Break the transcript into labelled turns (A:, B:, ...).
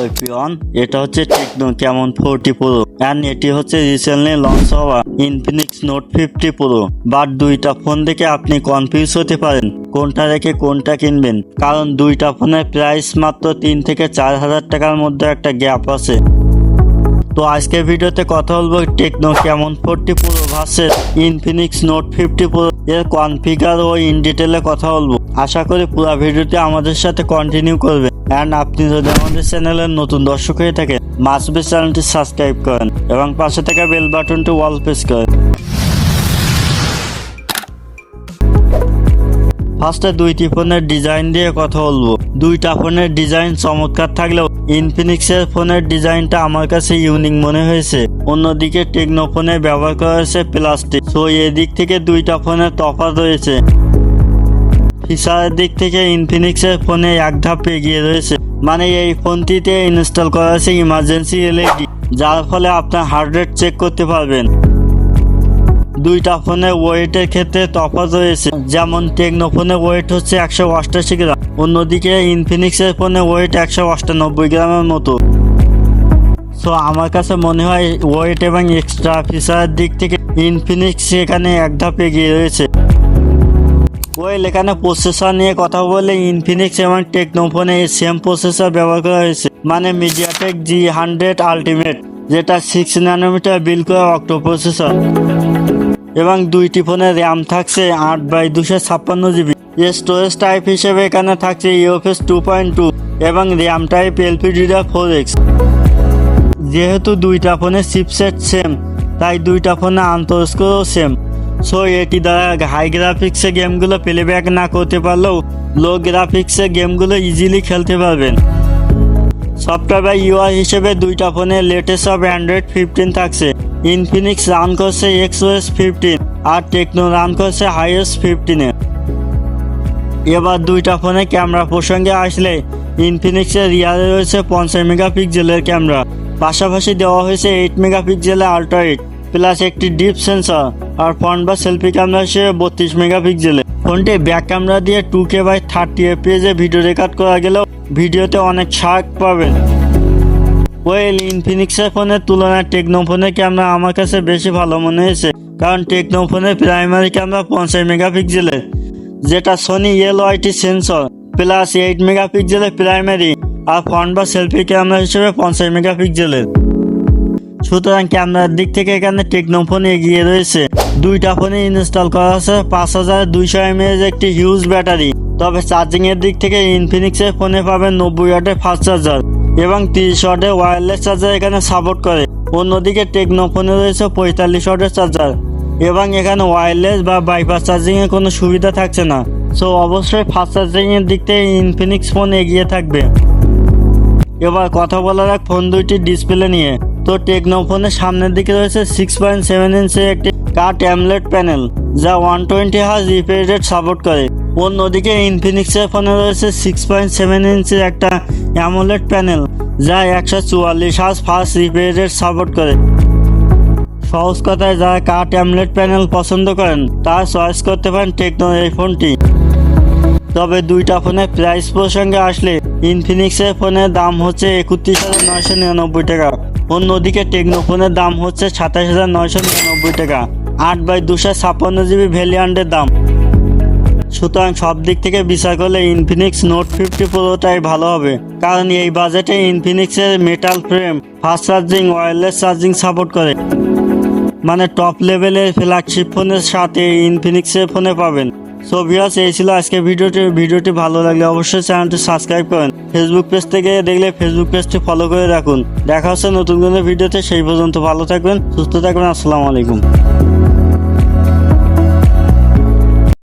A: Everyone, এটা হচ্ছে techno Camon 40 pro and এটি হচ্ছে রিসেন্টলি লঞ্চ হওয়া ইনফিনিক্স নোট 50 প্রো। বাট দুইটা ফোন দেখে আপনি কনফিউজ হতে পারেন কোনটা রেখে কোনটা কিনবেন, কারণ দুইটা ফোনের প্রাইস মাত্র 3 থেকে 4 হাজার টাকার মধ্যে একটা গ্যাপ আছে। তো আজকে ভিডিওতে কথা বলবো techno Camon 40 pro versus Infinix note 50 pro এর কনফিগার ও ইন ডিটেলে কথা বলবো। আশা করি পুরো ভিডিওটি আমাদের সাথে কন্টিনিউ করবেন। এন্ড আপনি যদি আমাদের চ্যানেলের নতুন দর্শক হয়ে থাকেন, মাস্ট বি চ্যানেলটি সাবস্ক্রাইব করেন এবং পাশে থাকা বেল বাটনটি অল প্রেস করেন। ফার্স্টে দুইটি ফোনের ডিজাইন দিয়ে কথা বলবো। দুইটা ফোনের ডিজাইন চমৎকার থাকলেও ইনফিনিক্সের ফোনের ডিজাইনটা আমার কাছে ইউনিক মনে হয়েছে। অন্যদিকে টেকনো ফোনে ব্যবহার করা হয়েছে প্লাস্টিক। সো এদিক থেকে দুইটা ফোনের তফাৎ রয়েছে। ফিচারের দিক থেকে ইনফিনিক্সের ফোনে এক ধাপ এগিয়ে রয়েছে, মানে এই ফোনটিতে ইনস্টল করা হয়েছে ইমার্জেন্সি এলইডি, যার ফলে আপনার হার্ট রেট চেক করতে পারবেন। দুইটা ফোনের ওয়েটের ক্ষেত্রে তফাৎ রয়েছে, যেমন টেকনো ফোনের ওয়েট হচ্ছে 188 গ্রাম, অন্যদিকে ইনফিনিক্সের ফোনের ওয়েট 198 গ্রামের মতো। সো আমার কাছে মনে হয় ওয়েট এবং এক্সট্রা ফিচারের দিক থেকে ইনফিনিক্স এখানে এক ধাপ এগিয়ে রয়েছে। এখানে প্রসেসর নিয়ে কথা বলে ইনফিনিক্স এবং টেকনো ফোনে সেম প্রসেসর ব্যবহার করা হয়েছে, মানে মিডিয়াটেক G100 আলটিমেট, যেটা 6 ন্যানোমিটার বিল্ড করা অক্টো প্রসেসর। এবং দুইটি ফোনে র্যাম থাকছে 8/256 জিবি। স্টোরেজ টাইপ হিসেবে এখানে থাকছে UFS 2.2 এবং র্যাম টাইপ LPDDR4X। যেহেতু দুইটা ফোনের চিপসেট সেম, তাই দুইটা ফোনে আন্তঃস্কোরও সেম। সো এটি দ্বারা হাই গ্রাফিক্সে গেমগুলো প্লেব্যাক না করতে পারলেও লো গ্রাফিক্সে গেমগুলো ইজিলি খেলতে পারবেন। সফটওয়্যার UI হিসেবে দুইটা ফোনে লেটেস্ট অফ অ্যান্ড্রয়েড 15 থাকছে। ইনফিনিক্স রান করছে XOS 15 আর টেকনো রান করছে iOS 15-এ। এবার দুইটা ফোনে ক্যামেরা প্রসঙ্গে আসলে ইনফিনিক্সের রিয়ারে রয়েছে 50 মেগাপিক্সেলের ক্যামেরা, পাশাপাশি দেওয়া হয়েছে 8 মেগাপিক্সেলের আল্ট্রা 8 প্লাস একটি ডিপ সেন্সর, আর ফ্রন্ট বা সেলফি ক্যামেরা হিসেবে 32 মেগাপিক্সেলের। ফোনটি ব্যাক ক্যামেরা দিয়ে 2K/30 fps ভিডিও রেকর্ড করা গেলেও ভিডিওতে অনেক শার্প পাবেন। ইনফিনিক্সের ফোনের তুলনায় টেকনো ফোনের ক্যামেরা আমার কাছে বেশি ভালো মনে হয়েছে, কারণ টেকনো ফোনের প্রাইমারি ক্যামেরা 50 মেগাপিক্সেলের, যেটা সোনি LYT সেন্সর প্লাস 8 মেগাপিক্সেলের প্রাইমারি, আর ফ্রন্ট বা সেলফি ক্যামেরা হিসেবে 50 মেগাপিক্সেলের। সুতরাং ক্যামেরার দিক থেকে এখানে টেকনো ফোন এগিয়ে রয়েছে। দুইটা ফোনে ইনস্টল করা আছে 5200 mAh একটি হিউজ ব্যাটারি। তবে চার্জিং এর দিক থেকে ইনফিনিক্সের ফোনে পাবেন 90 ওয়াটের ফাস্ট চার্জার এবং 30 ওয়াটের ওয়্যারলেস চার্জার এখানে সাপোর্ট করে। অন্যদিকে টেকনো ফোনে রয়েছে 45 ওয়াটের চার্জার এবং এখানে ওয়্যারলেস বা বাইপাস চার্জিং এর কোনো সুবিধা থাকছে না। সো অবশ্যই ফাস্ট চার্জিং এর দিক থেকে ইনফিনিক্স ফোন এগিয়ে থাকবে। এবার কথা বলা যাক ফোন দুইটির ডিসপ্লে নিয়ে। তো টেকনো ফোনের সামনের দিকে রয়েছে 6.7 ইঞ্চের একটি কাট অ্যামোলেড প্যানেল, যা 120 Hz রিফ্রেশ রেট সাপোর্ট করে। অন্যদিকে ইনফিনিক্সের ফোনে রয়েছে 6.7 ইঞ্চের একটা অ্যামোলেড প্যানেল, যা 144 Hz fast refresh rate support করে। সহজ কথায় যারা কাট অ্যামোলেড প্যানেল পছন্দ করেন তারা চয়েস করতে পারেন টেকনোর এই ফোনটি। তবে দুইটা ফোনের প্রাইস প্রসঙ্গে আসলে ইনফিনিক্সের ফোনের দাম হচ্ছে 31,999 টাকা, অন্যদিকে টেকনো ফোনের দাম হচ্ছে 27,999 টাকা, 8/256 জিবি ভ্যারিয়েন্টের দাম। সুতরাং সব দিক থেকে বিচার করলে ইনফিনিক্স নোট 50 প্রোটাই ভালো হবে, কারণ এই বাজেটে ইনফিনিক্সের metal frame, fast charging, wireless charging support করে, মানে টপ লেভেলের ফ্ল্যাগশিপ ফোনের সাথে ইনফিনিক্সের ফোনে পাবেন। সো ভিউয়ার্স, এই ছিল আজকে ভিডিওটি ভালো লাগলে অবশ্যই চ্যানেলটি সাবস্ক্রাইব করেন। ফেসবুক পেজ থেকে দেখলে ফেসবুক পেজটি ফলো করে রাখুন। দেখা হচ্ছে নতুন কোনো ভিডিওতে, সেই পর্যন্ত ভালো থাকবেন, সুস্থ থাকবেন। আসসালামু আলাইকুম।